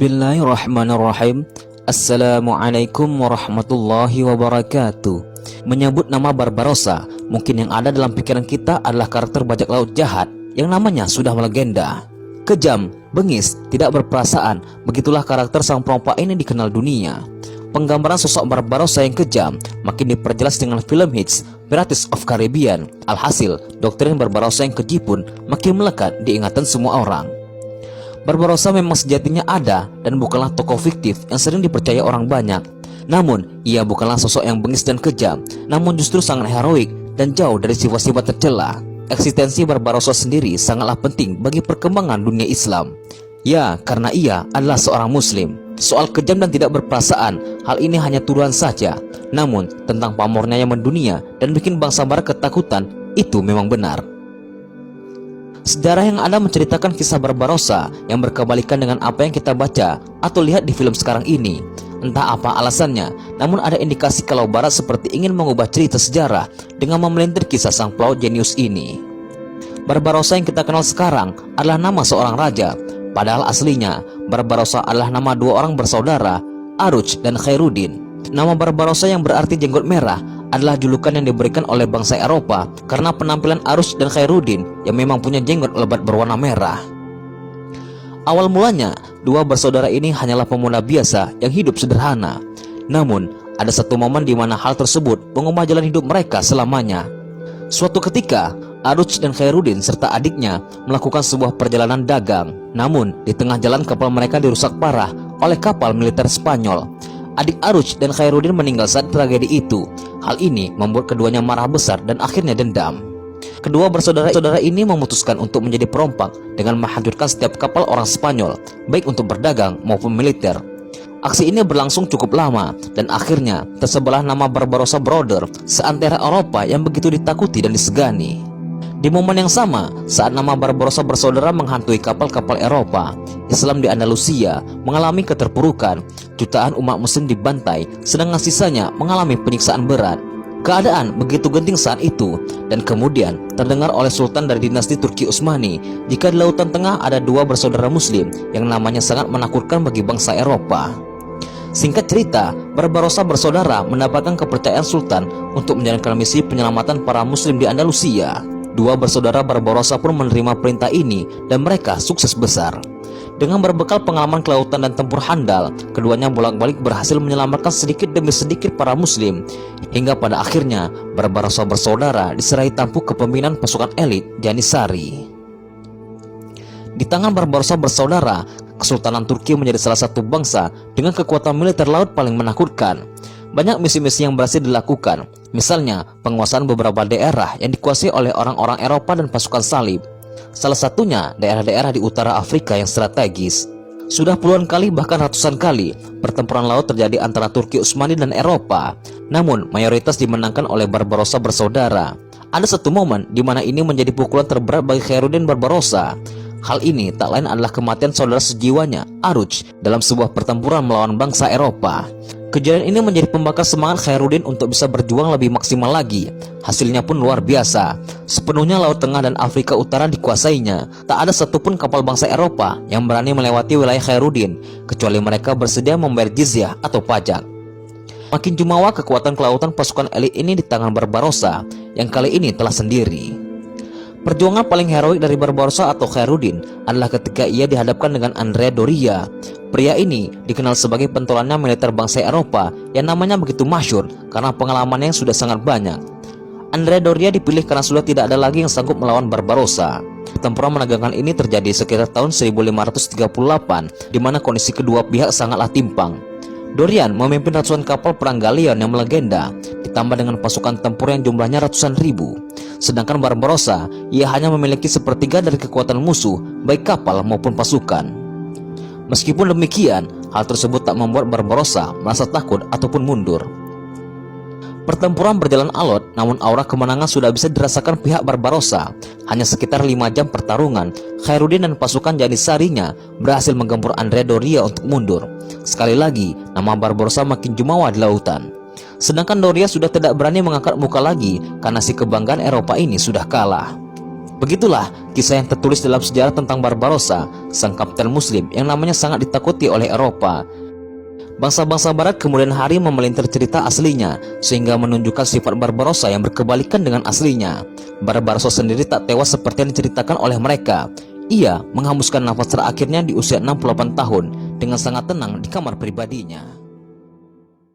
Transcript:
Bismillahirrahmanirrahim. Assalamualaikum warahmatullahi wabarakatuh. Menyebut nama Barbarossa, mungkin yang ada dalam pikiran kita adalah karakter bajak laut jahat yang namanya sudah melegenda. Kejam, bengis, tidak berperasaan, begitulah karakter sang perompak ini dikenal dunia. Penggambaran sosok Barbarossa yang kejam makin diperjelas dengan film hits Pirates of Caribbean. Alhasil, doktrin Barbarossa yang keji pun makin melekat di ingatan semua orang. Barbarossa memang sejatinya ada dan bukanlah tokoh fiktif yang sering dipercaya orang banyak. Namun, ia bukanlah sosok yang bengis dan kejam, namun justru sangat heroik dan jauh dari sifat-sifat tercela. Eksistensi Barbarossa sendiri sangatlah penting bagi perkembangan dunia Islam. Ya, karena ia adalah seorang muslim. Soal kejam dan tidak berperasaan, hal ini hanya tuduhan saja. Namun, tentang pamornya yang mendunia dan bikin bangsa barat ketakutan, itu memang benar. Sejarah yang ada menceritakan kisah Barbarossa yang berkebalikan dengan apa yang kita baca atau lihat di film sekarang ini. Entah apa alasannya, namun ada indikasi kalau Barat seperti ingin mengubah cerita sejarah dengan memelintir kisah sang pelaut jenius ini. Barbarossa yang kita kenal sekarang adalah nama seorang raja, padahal aslinya Barbarossa adalah nama dua orang bersaudara, Aruj dan Khairuddin. Nama Barbarossa yang berarti jenggot merah adalah julukan yang diberikan oleh bangsa Eropa karena penampilan Aruj dan Khairuddin yang memang punya jenggot lebat berwarna merah. Awal mulanya, dua bersaudara ini hanyalah pemuda biasa yang hidup sederhana. Namun, ada satu momen di mana hal tersebut mengubah jalan hidup mereka selamanya. Suatu ketika, Aruj dan Khairuddin serta adiknya melakukan sebuah perjalanan dagang. Namun, di tengah jalan kapal mereka dirusak parah oleh kapal militer Spanyol. Adik Aruj dan Khairuddin meninggal saat tragedi itu. Hal ini membuat keduanya marah besar dan akhirnya dendam. Kedua bersaudara ini memutuskan untuk menjadi perompak dengan menghancurkan setiap kapal orang Spanyol, baik untuk berdagang maupun militer. Aksi ini berlangsung cukup lama dan akhirnya tersebarlah nama Barbarossa Brother seantero Eropa yang begitu ditakuti dan disegani. Di momen yang sama, saat nama Barbarossa bersaudara menghantui kapal-kapal Eropa, Islam di Andalusia mengalami keterpurukan. Jutaan umat muslim dibantai, sedangkan sisanya mengalami penyiksaan berat. Keadaan begitu genting saat itu, dan kemudian terdengar oleh Sultan dari dinasti Turki Utsmani jika di Lautan Tengah ada dua bersaudara muslim yang namanya sangat menakutkan bagi bangsa Eropa. Singkat cerita, Barbarossa bersaudara mendapatkan kepercayaan Sultan untuk menjalankan misi penyelamatan para muslim di Andalusia. Dua bersaudara Barbarossa pun menerima perintah ini dan mereka sukses besar. Dengan berbekal pengalaman kelautan dan tempur handal, keduanya bolak-balik berhasil menyelamatkan sedikit demi sedikit para muslim, hingga pada akhirnya Barbarossa bersaudara diserahi tampuk kepemimpinan pasukan elit Janissary. Di tangan Barbarossa bersaudara, Kesultanan Turki menjadi salah satu bangsa dengan kekuatan militer laut paling menakutkan. Banyak misi-misi yang berhasil dilakukan, misalnya penguasaan beberapa daerah yang dikuasai oleh orang-orang Eropa dan pasukan salib. Salah satunya daerah-daerah di utara Afrika yang strategis. Sudah puluhan kali bahkan ratusan kali pertempuran laut terjadi antara Turki Utsmani dan Eropa. Namun mayoritas dimenangkan oleh Barbarossa bersaudara. Ada satu momen di mana ini menjadi pukulan terberat bagi Khairuddin Barbarossa. Hal ini tak lain adalah kematian saudara sejiwanya, Aruj, dalam sebuah pertempuran melawan bangsa Eropa. Kejadian ini menjadi pembakar semangat Khairuddin untuk bisa berjuang lebih maksimal lagi. Hasilnya pun luar biasa. Sepenuhnya Laut Tengah dan Afrika Utara dikuasainya. Tak ada satupun kapal bangsa Eropa yang berani melewati wilayah Khairuddin, kecuali mereka bersedia membayar jizyah atau pajak. Makin jumawa kekuatan kelautan pasukan elit ini di tangan Barbarossa, yang kali ini telah sendiri. Perjuangan paling heroik dari Barbarossa atau Khairuddin adalah ketika ia dihadapkan dengan Andrea Doria. Pria ini dikenal sebagai pentolannya militer bangsa Eropa yang namanya begitu masyhur karena pengalamannya yang sudah sangat banyak. Andrea Doria dipilih karena sudah tidak ada lagi yang sanggup melawan Barbarossa. Pertempuran menegangkan ini terjadi sekitar tahun 1538, di mana kondisi kedua pihak sangatlah timpang. Dorian memimpin ratusan kapal perang galion yang melegenda, ditambah dengan pasukan tempur yang jumlahnya ratusan ribu. Sedangkan Barbarossa, ia hanya memiliki sepertiga dari kekuatan musuh, baik kapal maupun pasukan. Meskipun demikian, hal tersebut tak membuat Barbarossa merasa takut ataupun mundur. Pertempuran berjalan alot, namun aura kemenangan sudah bisa dirasakan pihak Barbarossa. Hanya sekitar 5 jam pertarungan, Khairuddin dan pasukan Janissary-nya berhasil menggempur Andrea Doria untuk mundur. Sekali lagi, nama Barbarossa makin jumawa di lautan. Sedangkan Doria sudah tidak berani mengangkat muka lagi karena si kebanggaan Eropa ini sudah kalah. Begitulah kisah yang tertulis dalam sejarah tentang Barbarossa, sang kapten muslim yang namanya sangat ditakuti oleh Eropa. Bangsa-bangsa barat kemudian hari memelintir cerita aslinya, sehingga menunjukkan sifat Barbarossa yang berkebalikan dengan aslinya. Barbarossa sendiri tak tewas seperti yang diceritakan oleh mereka. Ia menghembuskan nafas terakhirnya di usia 68 tahun dengan sangat tenang di kamar pribadinya.